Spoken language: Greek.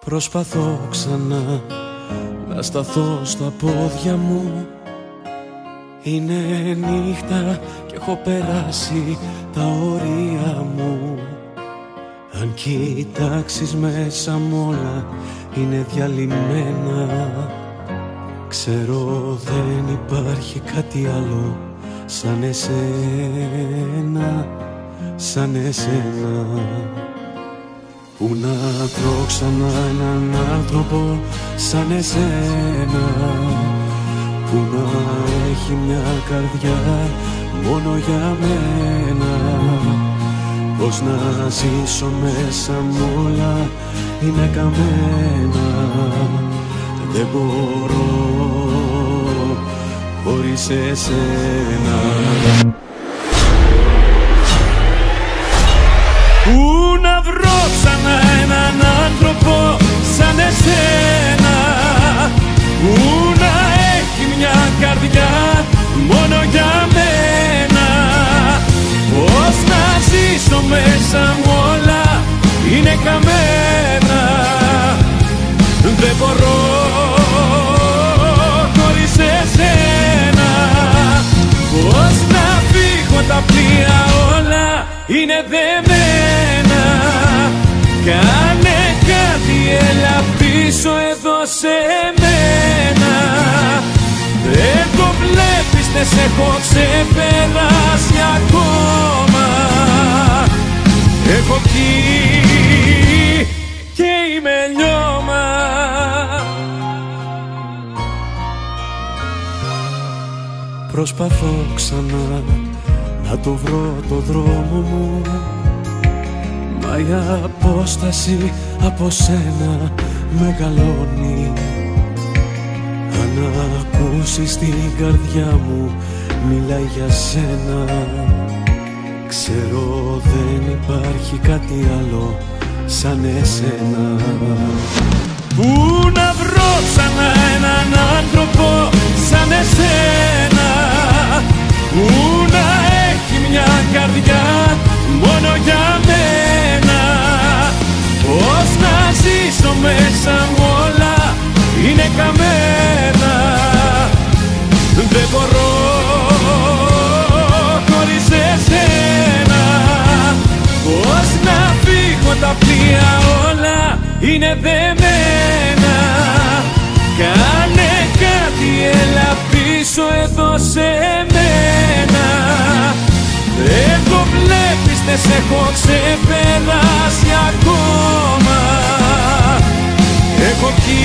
Προσπαθώ ξανά να σταθώ στα πόδια μου. Είναι νύχτα και έχω περάσει τα όρια μου. Αν κοιτάξεις μέσα μ' όλα είναι διαλυμένα. Ξέρω δεν υπάρχει κάτι άλλο σαν εσένα, σαν εσένα. Πού να βρω ξανά έναν άνθρωπο σαν εσένα, που να έχει μια καρδιά μόνο για μένα. Πώς να ζήσω μέσα μου όλα είναι καμένα. Δεν μπορώ χωρίς εσένα. Πού να βρω ξανά έναν άνθρωπο σαν εσένα, που να έχει μια καρδιά μόνο για μένα. Πώς να ζήσω μέσα μου όλα είναι καμένα. Δεν μπορώ χωρίς εσένα. Πώς να φύγω, τα πλοία όλα είναι δεμένα. Κάνε κάτι, έλα πίσω εδώ σε μένα. Δεν το βλέπεις, δεν σε έχω ξεπεράσει ακόμα. Έχω κι και είμαι λιώμα. Προσπαθώ ξανά να το βρω το δρόμο μου, μα η απόσταση από σένα μεγαλώνει. Αν ακούσεις την καρδιά μου μιλάει για σένα, ξέρω δεν υπάρχει κάτι άλλο σαν εσένα. Πού να βρω ξανά έναν άνθρωπο σαν εσένα, που να έχει μια καρδιά μόνο για μένα. Πώς να ζήσω μέσα μου όλα είναι καμένα. Δεν μπορώ χωρίς εσένα. Πώς να φύγω, τα πλοία όλα είναι δεμένα. Κάνε κάτι, έλα πίσω εδώ σε μένα. Δεν το βλέπεις, δεν σε έχω ξεπεράσει ακόμα. Έχω κι